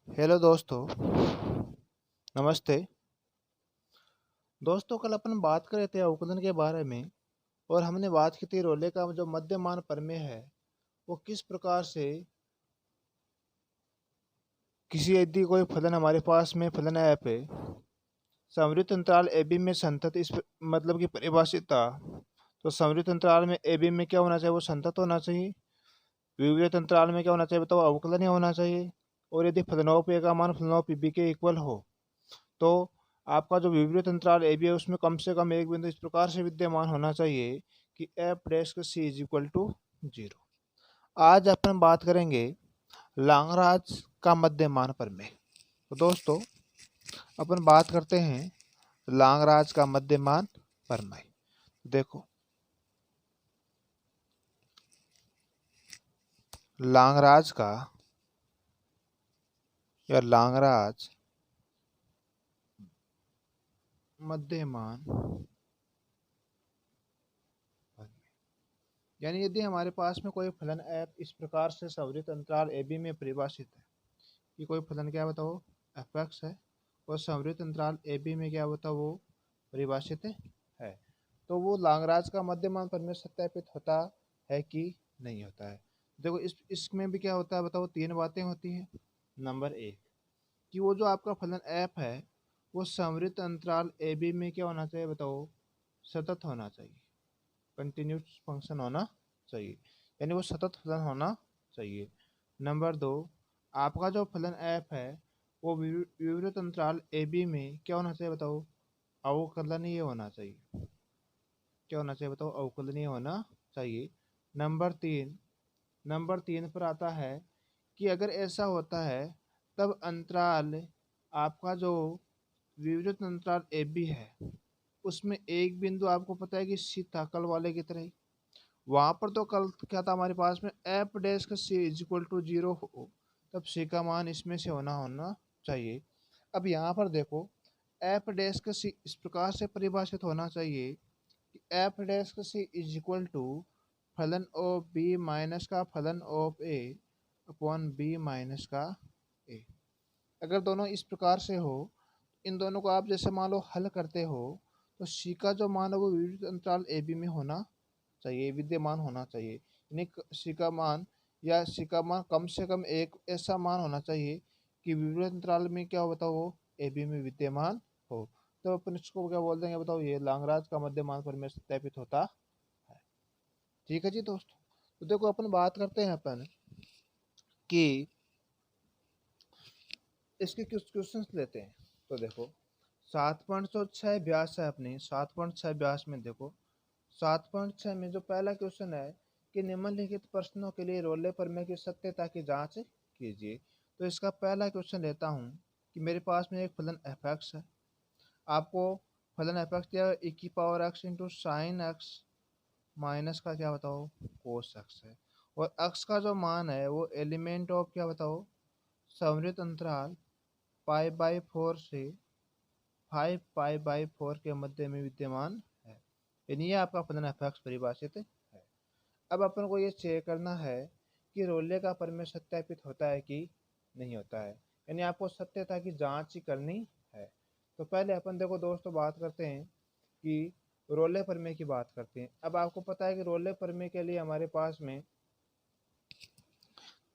Hello दोस्तों। नमस्ते दोस्तों। कल अपन बात कर रहे थे अवकलन के बारे में और हमने बात की थी रोले का जो मध्यमान प्रमेय है वो किस प्रकार से किसी यदि कोई फलन हमारे पास में फलन ऐप है समृद्ध अंतराल ए बी में संतत इस मतलब की परिभाषित था। तो समृद्ध अंतराल में ए बी में क्या होना चाहिए, वो संतत होना चाहिए। विपरीत अंतराल में क्या होना चाहिए बताओ, अवकलन ही होना चाहिए। और यदि फलनों पे का मान फलनों पी बी के इक्वल हो तो आपका जो विपरीत अंतराल ए बी है उसमें कम से कम एक बिंदु इस प्रकार से विद्यमान होना चाहिए कि F dash C is equal to zero. आज अपन बात करेंगे लांगराज का मध्यमान प्रमेय। तो दोस्तों अपन बात करते हैं लांगराज का मध्यमान प्रमेय। देखो लांगराज का या लांगराज मध्यमान यानी यदि हमारे पास में कोई फलन एफ इस प्रकार से सवृत अंतराल ए बी में परिभाषित है कि कोई फलन क्या बताओ एफ एक्स है और संवृत अंतराल ए बी में क्या बताओ वो परिभाषित है, तो वो लांगराज का मध्यमान प्रमेय सत्यापित होता है कि नहीं होता है। देखो इसमें भी क्या होता है बताओ, तीन बातें होती हैं। नंबर एक कि वो जो आपका फलन एफ है वो संवृत अंतराल ए बी में क्या होना चाहिए बताओ, सतत होना चाहिए, कंटिन्यूस फंक्शन होना चाहिए, यानी वो सतत फलन होना चाहिए। नंबर दो, आपका जो फलन एफ है वो विवृत अंतराल ए बी में क्या होना चाहिए बताओ, अवकलनीय होना चाहिए। क्या होना चाहिए बताओ, अवकलनीय होना चाहिए। नंबर तीन पर आता है कि अगर ऐसा होता है तब अंतराल आपका जो विवृत अंतराल ए बी है उसमें एक बिंदु आपको पता है कि सी था कल वाले की तरह ही। वहां पर तो कल क्या था हमारे पास में एफ डैश का C is equal to zero हो तब सी का मान इसमें से होना होना चाहिए। अब यहाँ पर देखो एफ डैश का सी इस प्रकार से परिभाषित होना चाहिए कि एफ डैश का सी इज इक्वल टू फलन ऑफ बी माइनस का फलन of A upon B minus का ए। अगर दोनों इस प्रकार से हो, इन दोनों को आप जैसे मान लो हल करते हो तो सी का जो मान है वो विविध अंतराल ए बी में होना चाहिए, विद्यमान होना चाहिए। यानी सी का मान या सी का मान कम से कम एक ऐसा मान होना चाहिए कि विवृत अंतराल में क्या हो बताओ वो ए बी में विद्यमान हो। तो अपन इसको क्या बोल देंगे बताओ, ये लांगराज का मध्यमान प्रमेय सत्यापित होता है। ठीक है जी दोस्तों। तो देखो अपन बात करते हैं अपन कि इसके कुछ क्वेश्चंस लेते हैं। तो देखो 7.6 अभ्यास है अपनी 7.6 अभ्यास में देखो 7.6 में जो पहला क्वेश्चन है कि निम्नलिखित प्रश्नों के लिए रोले प्रमेय की सत्यता की जांच कीजिए। तो इसका पहला क्वेश्चन लेता हूं कि मेरे पास में एक फलन एफ एक्स है। आपको फलन एफ एक्स दिया e की power X into sine X minus का क्या बताओ कोस एक्स है। और एक्स का जो मान है वो एलिमेंट ऑफ क्या बताओ समृद्ध अंतराल पाई बाई फोर से 5 पाई बाई 4 के मध्य में विद्यमान है। यानी ये आपका फलन एफ एक्स परिभाषित है। अब अपन को ये चेक करना है कि रोले का प्रमेय सत्यापित होता है कि नहीं होता है, यानी आपको सत्यता की जांच ही करनी है। तो पहले अपन देखो दोस्तों बात करते हैं कि रोले प्रमेय की बात करते हैं। अब आपको पता है कि रोले प्रमेय के लिए हमारे पास में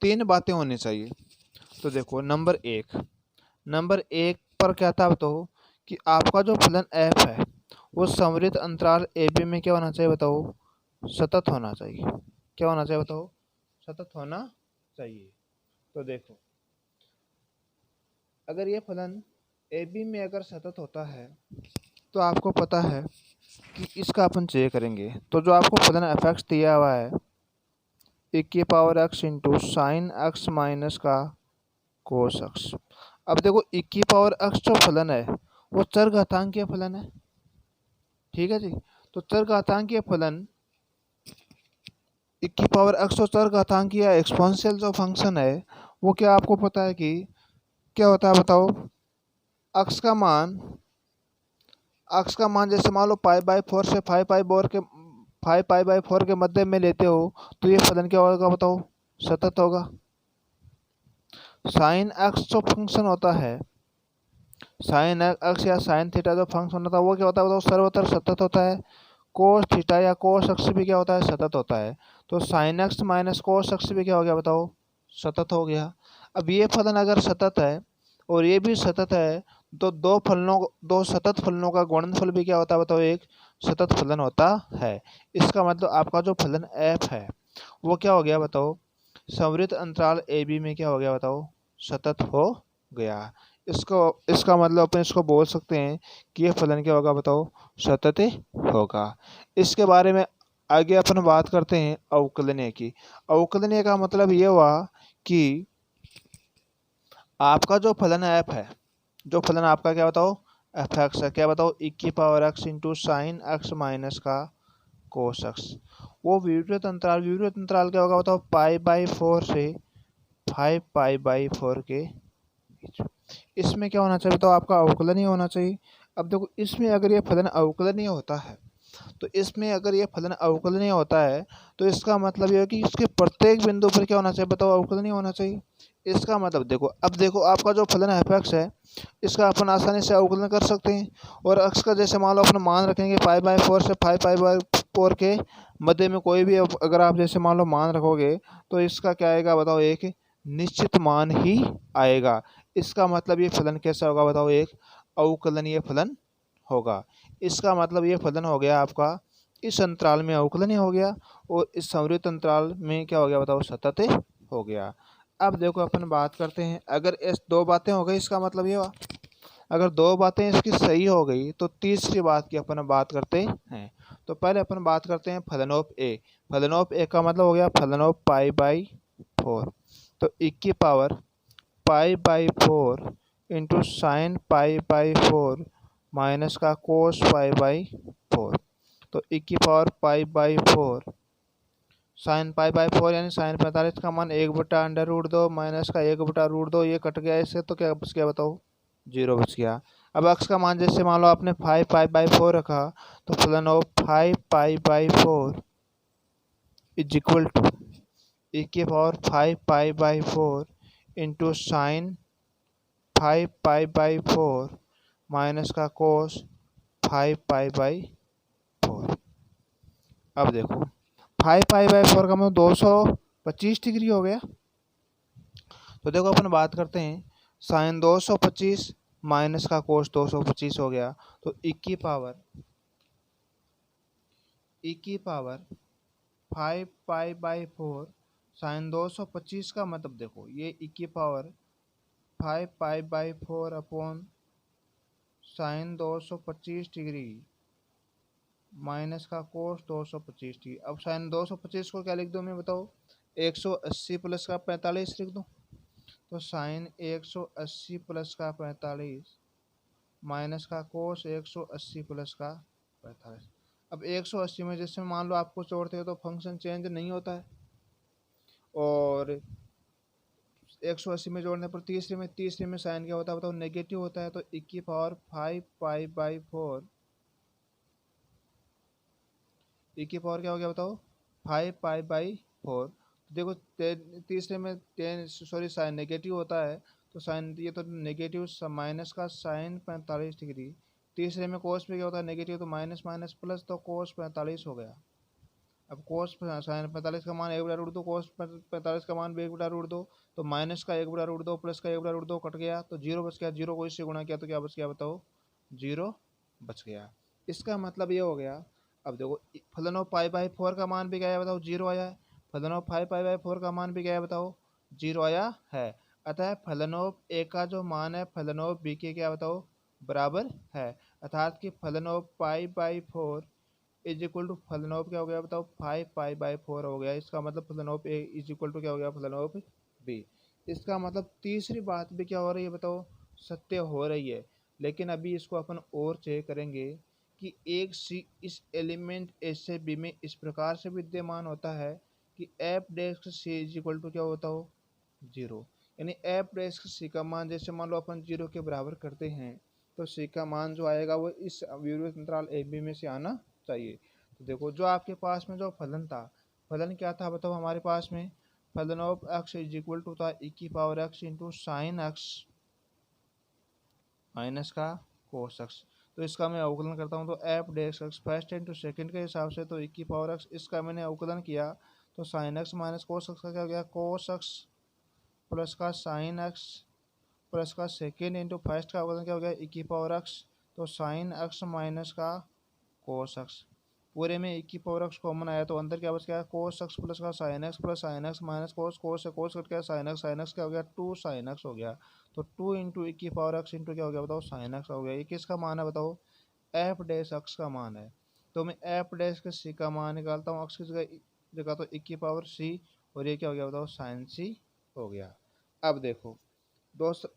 तीन बातें होनी चाहिए। तो देखो नंबर एक पर क्या था बताओ कि आपका जो फलन एफ है वो समृद्ध अंतराल ए बी में क्या होना चाहिए बताओ, सतत होना चाहिए। क्या होना चाहिए बताओ, सतत होना चाहिए। तो देखो अगर ये फलन ए बी में अगर सतत होता है तो आपको पता है कि इसका अपन चेक करेंगे। तो जो आपको फलन एफ एक्स दिया हुआ है e की power X into sine X minus का कोस एक्स। अब देखो e की पावर एक्स जो फलन है वो चरघातांकीय फलन है। ठीक है जी। तो चरघातांकीय फलन e की पावर एक्स और चरघातांकीय एक्सपोनेंशियल जो फंक्शन है वो क्या आपको पता है कि क्या होता है बताओ, अक्स का मान जैसे मान लो पाई बाई फोर से 5 पाई बाई 4 के मध्य में लेते हो तो ये फलन क्या होगा बताओ, सतत होगा। साइन एक्स जो फंक्शन होता है, साइन एक्स या साइन थीटा जो फंक्शन होता है वो क्या होता है बताओ, सर्वत्र सतत होता है। कोस थीटा या कोस एक्स भी क्या होता है, सतत होता है। तो sign X minus cos x भी क्या हो गया बताओ, सतत हो गया। अब ये फलन अगर सतत है और ये भी सतत है, तो दो सतत फलनों का गुणनफल भी क्या होता है बताओ, एक सतत फलन होता है। इसका मतलब आपका जो फलन एफ है वो क्या हो गया बताओ, संवृत अंतराल ए बी में क्या हो गया बताओ, सतत हो गया। इसको इसका मतलब अपन इसको बोल सकते हैं कि ये फलन क्या होगा बताओ, सतत होगा। इसके बारे में आगे अपन बात करते हैं अवकलनीय की। अवकलनीय का मतलब ये हुआ कि आपका जो फलन एफ है, जो फलन आपका क्या बताओ एफ एक्स है, क्या बताओ e की power X into sine X minus का कोस एक्स, वो विपरीत अंतराल क्या होगा बताओ, पाई/4 से 5π/4 के बीच। इसमें क्या होना चाहिए बताओ, आपका अवकलनीय होना चाहिए। अब देखो इसमें अगर ये फलन अवकलनीय होता है, तो इसमें अगर ये फलन अवकलनीय होता है तो इसका मतलब ये है कि इसके प्रत्येक बिंदु पर क्या होना चाहिए बताओ, अवकलनीय होना चाहिए। इसका मतलब देखो, अब देखो आपका जो फलन एफ एक्स है इसका अपन आसानी से अवकलन कर सकते हैं। और एक्स का जैसे मान लो अपन मान रखेंगे 5/4 से 5π/4 के मध्य में कोई भी अगर आप जैसे मान लो मान रखोगे, तो इसका क्या आएगा बताओ, एक निश्चित मान ही आएगा। इसका मतलब ये फलन कैसा होगा बताओ, एक अवकलनीय फलन होगा। इसका मतलब ये फलन हो गया आपका इस अंतराल में अवकलनीय हो गया और इस संवृत अंतराल में क्या हो गया बताओ, सतत हो गया। अब देखो अपन बात करते हैं, अगर इस दो बातें हो गई इसका मतलब ये हुआ, अगर दो बातें इसकी सही हो गई तो तीसरी बात की अपन बात करते हैं। तो पहले अपन बात करते हैं फलनोप ए। फलनोप ए का मतलब हो गया फलनोप π/4। तो e की पावर π/4 इंटू साइन π/4 माइनस का कोस π/4। तो e की पावर π/4 साइन π/4 यानी साइन 45 का मान 1/√2 माइनस का 1/√2, ये कट गया इससे, तो क्या बच गया बताओ, 0 बच गया। अब x का मान जैसे मान लो आपने 5π/4 रखा, तो फलन of 5π/4 is equal to e की पावर 5π/4 इंटू साइन 5π/4 माइनस का कोस 5π/4। अब देखो 5π/4 का मतलब 225 डिग्री हो गया। तो देखो अपन बात करते हैं साइन 225 माइनस का कोस 225 हो गया। तो e की पावर 5π/4 साइन 225 का मतलब देखो ये e की power 5π/4 upon sine 225 degree minus का कोस 225 डिग्री। अब साइन 225 को क्या लिख दूँ मैं बताओ, 180 प्लस का 45 लिख दूँ। तो साइन 180 प्लस का 45 माइनस का कोस 180 प्लस का 45। अब 180 में जैसे मान लो आपको जोड़ते हो तो फंक्शन चेंज नहीं होता है, और 180 में जोड़ने पर तीसरे में साइन क्या होता है बताओ, नेगेटिव होता है। तो e की पावर 5π/4 e की पावर क्या हो गया बताओ, 5π/4। देखो तीसरे में साइन नेगेटिव होता है, तो साइन ये तो नेगेटिव माइनस का साइन 45 डिग्री। तीसरे में कोस में क्या होता है, नेगेटिव, तो माइनस माइनस प्लस, तो कोस 45 हो गया। अब कोस साइन 45 का मान 1/√2, कोस 45 का मान भी 1/√2, तो माइनस का 1/√2 प्लस का 1/√2 कट गया, तो 0 बच गया। 0 को इससे गुणा किया तो क्या बच गया बताओ, 0 बच गया। इसका मतलब ये हो गया। अब देखो फलन ऑफ 5/4 का मान भी क्या है बताओ, 0 आया है। फलन ऑफ 5π/4 का मान भी क्या है बताओ, 0 आया है। अतः फलन ऑफ ए का जो मान है फलन ऑफ बी के क्या बताओ, बराबर है। अर्थात कि फलन ऑफ 5/4 इज इक्वल टू फलन ऑफ क्या हो गया बताओ, 5π/4 हो गया। इसका मतलब फलन of A is equal to क्या हो गया, फलन ऑफ बी। इसका मतलब तीसरी बात भी क्या हो रही है बताओ, सत्य हो रही है। लेकिन अभी इसको अपन और चेक करेंगे कि एक सी इस एलिमेंट ए से बी में इस प्रकार से विद्यमान होता है कि F dash C is equal to क्या होता हो, 0। यानी एफ डेस्क सी का मान जैसे मान लो अपन 0 के बराबर करते हैं, तो सी का मान जो आएगा वो इस विवर्त अंतराल ए बी में से आना चाहिए। तो देखो जो आपके पास में जो फलन था, फलन क्या था बताओ हमारे पास में, फलन of X is equal to था ई की power X into sine X minus का कोस एक्स। तो इसका मैं अवकलन करता हूँ तो F day x first into second के हिसाब से तो ई की पावर एक्स, इसका मैंने अवकलन किया तो sign X minus cos x का क्या हो गया, कोस एक्स प्लस का साइन एक्स प्लस का सेकेंड इंटू फर्स्ट का अवकलन क्या हो गया, ई की पावर एक्स तो साइन एक्स माइनस का कोस एक्स। पूरे में एक की पावर एक्स कॉमन आया तो अंदर क्या बच गया, कोस एक्स प्लस का sine X plus sine X minus cos, cos से कोस कट गया, साइन एक्स क्या हो गया, टू साइन एक्स हो गया। तो टू इंटू एक की पावर एक्स इंटू क्या हो गया बताओ, साइन एक्स हो गया। ये किसका मान है बताओ, एफ डैश एक्स का मान है। तो मैं एफ डैश के सी का मान निकालता हूँ, एक्स की जगह तो एक की पावर सी और ये क्या हो गया बताओ, साइन सी हो गया। अब देखो दोस्त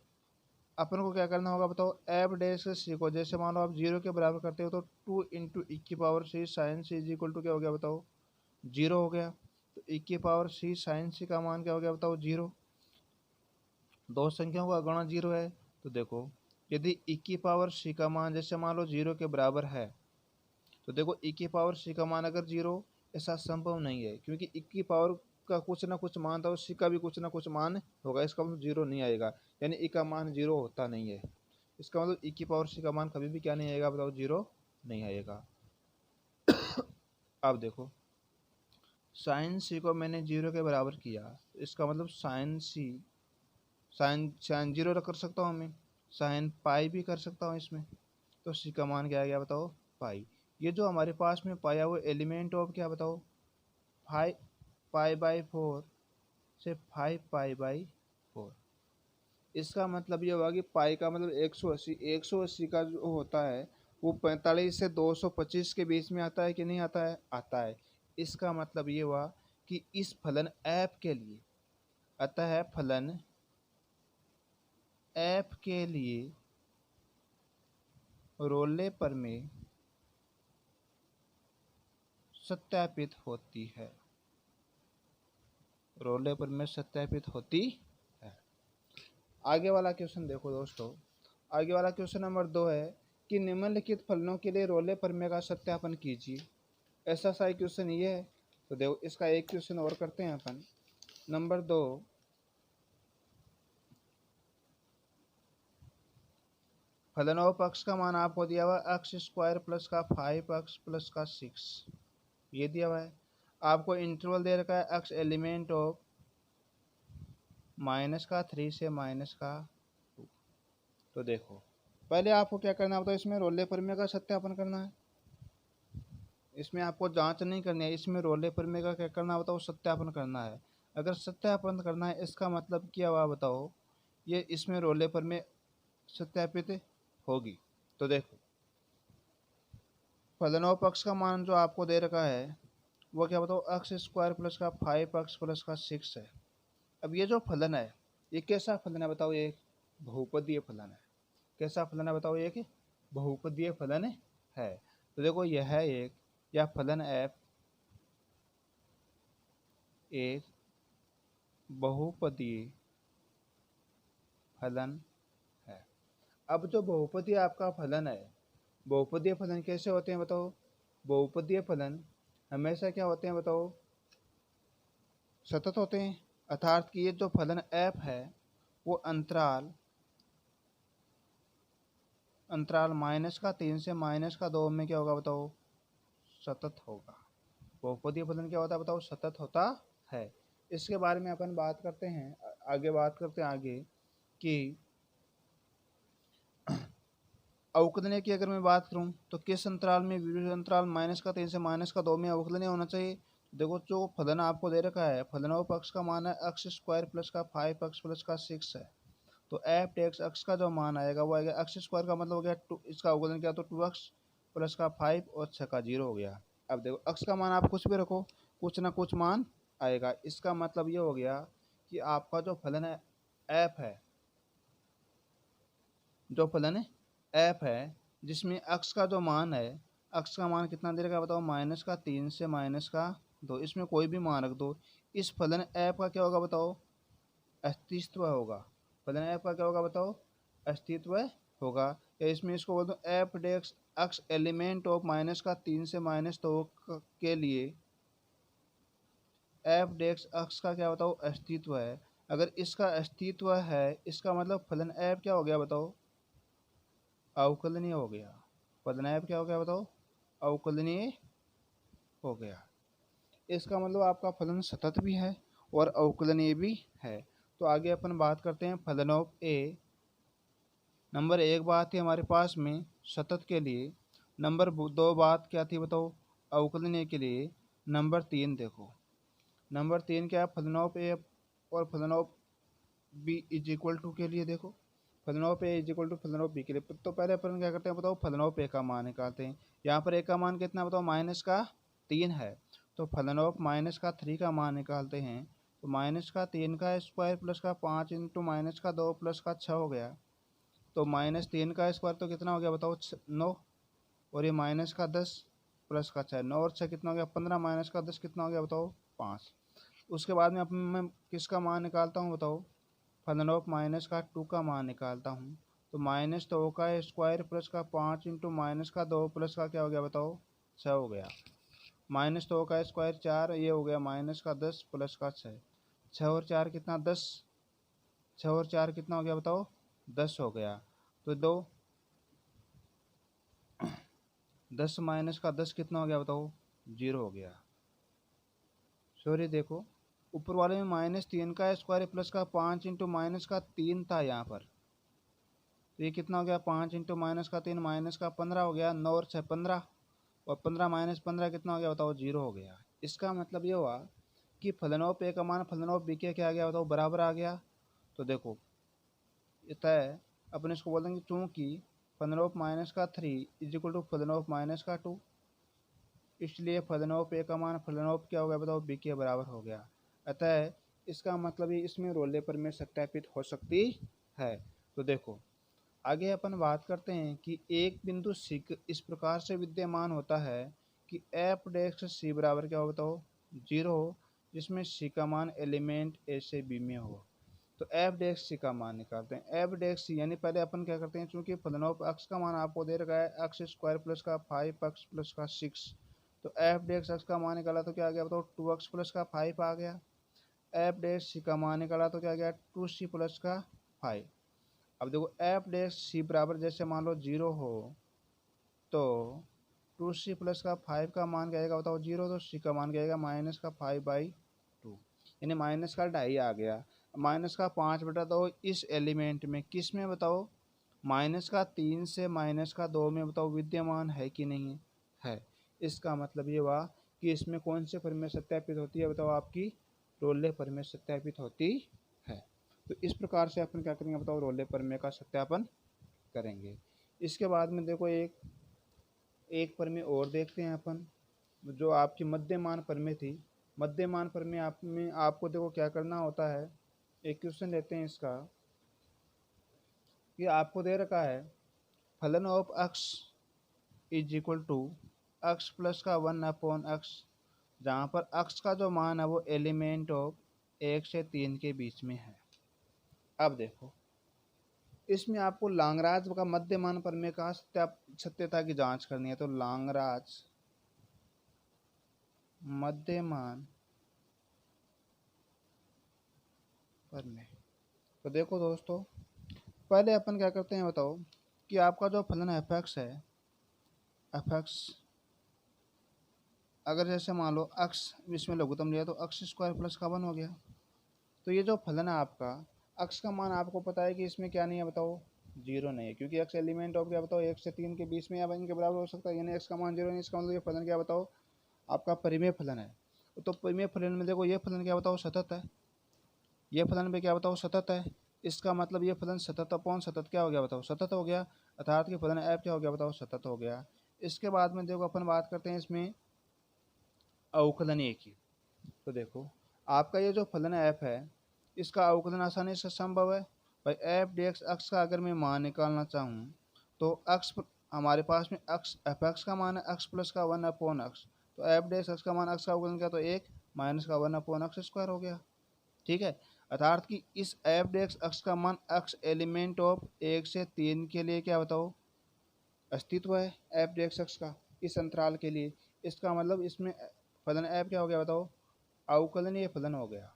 अपन को क्या करना होगा बताओ, एफ डैश सी को जैसे मान लो आप जीरो के बराबर करते हो तो टू इंटू ई की power C sine C is equal to क्या हो गया बताओ, जीरो हो गया। तो ई की पावर सी साइन सी का मान क्या हो गया बताओ, जीरो। दो संख्याओं का गुणा जीरो है तो देखो यदि ई की पावर सी का मान जैसे मान लो जीरो के बराबर है तो देखो ई की पावर सी का मान अगर जीरो, ऐसा संभव नहीं है क्योंकि ई की पावर का कुछ ना कुछ मान था और सी का भी कुछ ना कुछ मान होगा, इसका मतलब जीरो नहीं आएगा, यानी ई का मान जीरो होता नहीं है। इसका मतलब ई की पावर सी का मान कभी भी क्या नहीं आएगा बताओ, जीरो नहीं आएगा। अब देखो साइन सी को मैंने जीरो के बराबर किया, इसका मतलब साइन सी साइन साइन जीरो कर सकता हूँ मैं, साइन पाई भी कर सकता हूँ इसमें। तो सी का मान क्या आ गया बताओ, पाई। ये जो हमारे पास में पाया हुआ एलिमेंट ऑफ क्या बताओ, फाइव पाई बाई फोर से 5 पाई बाई 4। इसका मतलब ये हुआ कि पाई का मतलब 180, 180 का जो होता है वो 45 से 225 के बीच में आता है कि नहीं आता है, आता है। इसका मतलब ये हुआ कि इस फलन एफ के लिए, अतः है फलन एफ के लिए रोले पर में सत्यापित होती है, रोले पर में सत्यापित होती है। आगे वाला क्वेश्चन देखो दोस्तों, आगे वाला क्वेश्चन नंबर 2 है कि निम्नलिखित फलनों के लिए रोले प्रमेय का सत्यापन कीजिए। ऐसा सा क्वेश्चन ये है। तो देखो इसका एक क्वेश्चन और करते हैं अपन। नंबर 2, फलन ऑफ एक्स का मान आपको दिया हुआ एक्स स्क्वायर प्लस का 5x प्लस का 6, ये दिया हुआ है। आपको इंटरवल दे रखा है एक्स एलिमेंट ऑफ माइनस का 3 से माइनस का 2। तो देखो पहले आपको क्या करना होता है, इसमें रोले प्रमेय का सत्यापन करना है। इसमें आपको जांच नहीं करनी है, इसमें रोले प्रमेय का क्या करना होता है, सत्यापन करना है। अगर सत्यापन करना है इसका मतलब क्या हुआ बताओ, ये इसमें रोले प्रमेय सत्यापित होगी। तो देखो फलनों पक्ष का मान जो आपको दे रखा है वो क्या बताओ, एक्स स्क्वायर प्लस का 5x प्लस का 6 है। अब ये जो फलन है ये कैसा फलन है बताओ, ये एक बहुपदीय फलन है। कैसा फलन है बताओ, ये एक बहुपदीय फलन है। तो देखो यह एक या फलन एफ एक बहुपदीय फलन है। अब जो बहुपदीय आपका फलन है, बहुपदीय फलन कैसे होते हैं बताओ, बहुपदीय फलन हमेशा क्या होते हैं बताओ, सतत होते हैं। अर्थात कि ये जो फलन एफ है वो अंतराल -3 से -2 में क्या होगा बताओ, सतत होगा। बहुपदीय फलन क्या होता है बताओ, सतत होता है। इसके बारे में अपन बात करते हैं, आगे बात करते हैं आगे कि अवकलनीय की अगर मैं बात करूं तो किस अंतराल में, विविध अंतराल -3 से -2 में अवकलनीय होना चाहिए। देखो जो फलन आपको दे रखा है, फलनों पक्ष का मान है एक्स स्क्वायर प्लस का 5x प्लस का 6 है। तो एफ टेक्स एक्स का जो मान आएगा वो आएगा एक्स स्क्वायर का मतलब हो गया 2, इसका अवकलन क्या तो 2x प्लस का 5 और 6 का 0 हो गया। अब देखो एक्स का मान आप कुछ भी रखो, कुछ ना कुछ मान आएगा। इसका मतलब ये हो गया कि आपका जो फलन है एफ है, जो फलन है एफ है जिसमें एक्स का जो मान है, एक्स का मान कितना दे रखा बताओ, -3 से -2, इसमें कोई भी मान रख दो। इस फलन एफ का क्या होगा बताओ, अस्तित्व होगा। फलन एफ का क्या होगा बताओ, अस्तित्व होगा। या इसमें इसको बोल दो F dash X element of -3 से -2 के लिए एफ डेक्स अक्ष का क्या बताओ अस्तित्व है। अगर इसका अस्तित्व है इसका मतलब फलन एफ क्या हो गया बताओ अवकलनीय हो गया। फलन एफ क्या हो गया बताओ अवकलनीय हो गया। इसका मतलब आपका फलन सतत भी है और अवकलनीय भी है। तो आगे अपन बात करते हैं फलन ऑफ ए। नंबर एक बात थी हमारे पास में सतत के लिए, नंबर दो बात क्या थी बताओ अवकलनीय के लिए, नंबर तीन देखो, नंबर तीन क्या है फलन ऑफ ए और फलन of B is equal to के लिए। देखो फलन of A is equal to फलन ऑफ बी के लिए तो पहले अपन क्या करते हैं बताओ फलन ऑफ ए का मान निकालते हैं। यहाँ पर ए का मान कितना बताओ माइनस का 3 है, तो फलन ऑफ माइनस का 3 का मान निकालते हैं। तो माइनस का 3 का स्क्वायर प्लस का 5 इंटू माइनस का 2 प्लस का 6 हो गया। तो माइनस 3 का स्क्वायर तो कितना हो गया बताओ 9, और ये माइनस का 10 प्लस का 6, 9 और 6 कितना हो गया 15, माइनस का 10 कितना हो गया बताओ 5। उसके बाद में अपन मैं किसका मान निकालता हूँ बताओ फलन ऑफ माइनस का 2 का मान निकालता हूँ। तो माइनस 2 का स्क्वायर प्लस का 5 इंटू माइनस का 2 प्लस का क्या हो गया बताओ 6 हो गया। माइनस 2 का स्क्वायर 4, ये हो गया माइनस का 10 प्लस का 6, 6 और 4 कितना 10, 6 और 4 कितना हो गया बताओ 10 हो गया। तो 10 माइनस का 10 कितना हो गया बताओ 0 हो गया। सॉरी देखो ऊपर वाले में माइनस 3 का स्क्वायर प्लस का 5 इंटू माइनस का 3 था यहाँ पर, तो ये कितना हो गया 5 इंटू माइनस का 3 माइनस का 15 हो गया, 9 और 6 15, और 15 माइनस 15 कितना हो गया बताओ 0 हो गया। इसका मतलब ये हुआ कि फलन ऑफ ए का मान फलन ऑफ बी के क्या आ गया बताओ बराबर आ गया। तो देखो तय अपन इसको बोल देंगे चूँकि फलन ऑफ माइनस का 3 इज इक्वल टू फलन ऑफ माइनस का 2, इसलिए फलन ऑफ ए का मान फलन ऑफ क्या हो गया बताओ बी के बराबर हो गया। अतः इसका मतलब ही इसमें रोल पेपर में सत्यापित हो सकती है। तो देखो आगे अपन बात करते हैं कि एक बिंदु सी इस प्रकार से विद्यमान होता है कि एफ डेक्स सी बराबर क्या हो बताओ 0 हो, जिसमें सी का मान एलिमेंट ए से बी में हो। तो एफ डेक्स सी का मान निकालते हैं। एफ डेक्स सी यानी पहले अपन क्या करते हैं चूंकि फलन ऑफ एक्स का मान आपको दे रखा है एक्स स्क्वायर प्लस का 5 एक्स प्लस का 6, तो एफ डेक्स एक्स का मान निकाला तो क्या आ गया बताओ 2x प्लस का 5 आ गया। एफ डेक्स सी का मान निकाला तो क्या आ गया 2c प्लस का 5। अब देखो एफ डेक्स सी बराबर जैसे मान लो 0 हो तो 2c प्लस का 5 का मान क्या आएगा बताओ 0, तो c का मान क्या आएगा माइनस का 5/2, यानी माइनस का 2.5 आ गया। माइनस का 5/2 इस एलिमेंट में किस में बताओ माइनस का 3 से माइनस का 2 में बताओ विद्यमान है कि नहीं है। इसका मतलब ये हुआ कि इसमें कौन से प्रमेय सत्यापित होती है बताओ आपकी रोले प्रमेय सत्यापित होती है। तो इस प्रकार से अपन क्या करेंगे बताओ रोले प्रमेय का सत्यापन करेंगे। इसके बाद में देखो एक प्रमेय और देखते हैं अपन जो आपकी मध्यमान प्रमेय थी। मध्यमान प्रमेय आप में आपको देखो क्या करना होता है, एक क्वेश्चन लेते हैं इसका कि आपको दे रखा है फलन of X is equal to X plus का 1/x, जहाँ पर x का जो मान है वो एलिमेंट ऑफ 1 से 3 के बीच में है। अब देखो इसमें आपको लांगराज का मध्यमान प्रमेय का सत्यता की जांच करनी है। तो लांगराज मध्यमान प्रमेय, तो देखो दोस्तों पहले अपन क्या करते हैं बताओ कि आपका जो फलन एफ एक्स है, एफ एक्स अगर जैसे मान लो एक्स इसमें लघुत्तम लिया तो एक्स स्क्वायर प्लस का 1 हो गया। तो ये जो फलन है आपका एक्स का मान आपको पता है कि इसमें क्या नहीं है बताओ 0 नहीं है, क्योंकि एक्स एलिमेंट ऑफ क्या बताओ 1 से 3 के बीच में या इनके बराबर हो सकता है, यानी एक्स का मान 0 नहीं। इसका मतलब ये फलन क्या बताओ आपका परिमेय फलन है। तो परिमेय फलन में देखो ये फलन क्या बताओ सतत है, ये फलन भी क्या बताओ सतत है। इसका मतलब ये फलन सतत अपॉन सतत क्या हो गया बताओ सतत हो गया, अर्थात कि फलन एफ क्या हो गया बताओ सतत हो गया। इसके बाद में देखो अपन बात करते हैं इसमें अवकलनीय की। तो देखो आपका ये जो फलन एफ है इसका अवकलन आसानी से संभव है। भाई एफ डी एक्स एक्स का अगर मैं मान निकालना चाहूँ तो एक्स हमारे पास में एक्स एफ एक्स का मान है एक्स प्लस का 1/x, तो एफ डी एक्स एक्स का मान एक्स का अवकलन क्या तो 1 माइनस का 1/x स्क्वायर हो गया। ठीक है, अर्थात कि इस एफ डी एक्स एक्स का मान एक्स एलिमेंट ऑफ 1 से 3 के लिए क्या बताओ अस्तित्व है एफ डी एक्स एक्स का इस अंतराल के लिए। इसका मतलब इसमें फलन एफ क्या हो गया बताओ अवकलनीय फलन हो गया।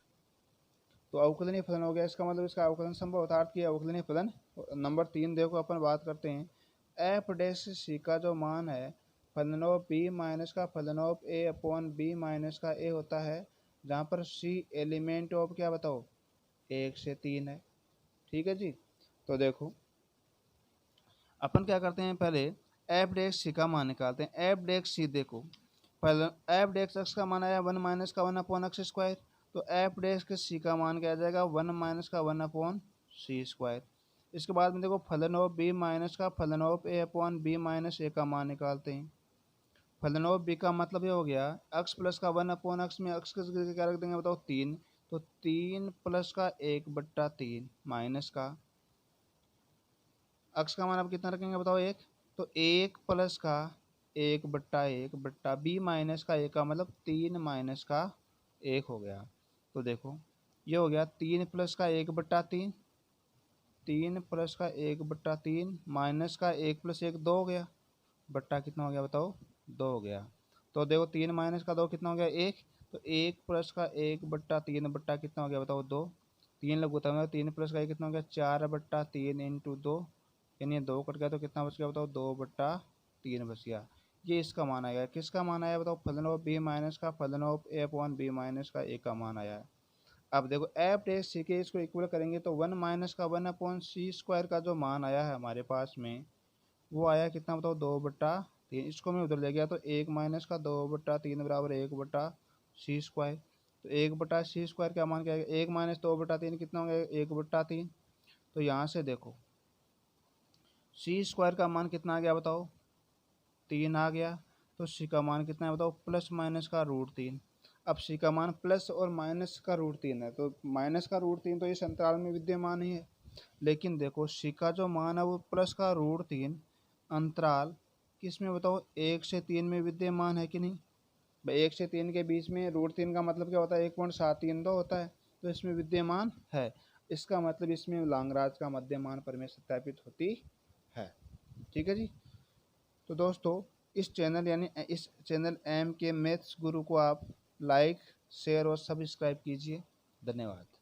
तो अवकलनीय फलन हो गया, इसका मतलब इसका अवकलन संभव होता है, कि अवकलनीय फलन। नंबर 3 देखो, अपन बात करते हैं एफ डैश सी का जो मान है फलन ऑफ बी माइनस का फलन of A upon B minus का ए होता है, जहाँ पर सी एलिमेंट ऑफ क्या बताओ 1 से 3 है। ठीक है जी। तो देखो अपन क्या करते हैं, पहले एफ डेक्स सी का मान निकालते हैं। एफ डेक्स सी देखो, पहले एफ डेक्स एक्स का मान आया 1 माइनस का 1 अपॉन एक्स स्क्वायर, तो एफ डेक्स सी का मान क्या आ जाएगा 1 माइनस का 1 अपॉन सी स्क्वायर। इसके बाद में देखो फलन ऑफ बी माइनस का फलन of A upon B minus A का मान निकालते हैं। फलन ऑफ बी का मतलब ये हो गया एक्स प्लस का 1 अपॉन एक्स में एक्स के जगह क्या रख देंगे बताओ 3, तो 3 प्लस का 1/3 माइनस का एक्स का मान अब कितना रखेंगे बताओ 1, तो 1 प्लस का 1/1 बट्टा बी माइनस का 1 का मतलब 3 माइनस का 1 हो गया। तो देखो ये हो गया 3 प्लस का 1/3, 3 प्लस का 1/3 माइनस का 1 प्लस 1 2 हो गया, बट्टा कितना हो गया बताओ 2 हो गया। तो देखो 3 माइनस का 2 कितना हो गया 1, तो 1 प्लस का 1/3 बट्टा कितना हो गया बताओ 2, 3 लघुत्तम है, 3 प्लस का 1 कितना हो गया 4/3 इंटू 2, यानी 2 कट गया तो कितना बच गया बताओ 2/3 बच गया। ये इसका मान आया। किसका मान आया बताओ फलन ऑफ बी माइनस का फलन of A upon B minus का ए का मान आया है। अब देखो एफ डेश सी के इसको इक्वल करेंगे तो 1 माइनस का 1 अपॉन सी स्क्वायर का जो मान आया है हमारे पास में वो आया कितना बताओ 2/3। इसको मैं उधर ले गया तो 1 माइनस का 2/3 बराबर 1/सी स्क्वायर। तो 1/सी स्क्वायर का मान क्या है 1 माइनस 2/3 कितना हो गया 1/3। तो यहाँ से देखो सी स्क्वायर का मान कितना आ गया बताओ 3 आ गया, तो सी का मान कितना है बताओ प्लस माइनस का √3। अब सी का मान प्लस और माइनस का √3 है, तो माइनस का √3 तो इस अंतराल में विद्यमान ही है, लेकिन देखो सी का जो मान है वो प्लस का √3 अंतराल किस में बताओ 1 से 3 में विद्यमान है कि नहीं। भाई 1 से 3 के बीच में √3 का मतलब क्या होता है 1.732 होता है, तो इसमें विद्यमान है। इसका मतलब इसमें लांगराज का मध्यमान प्रमेय सत्यापित होती है। ठीक है जी। तो दोस्तों इस चैनल यानी इस चैनल एम के मैथ्स गुरु को आप लाइक शेयर और सब्सक्राइब कीजिए। धन्यवाद।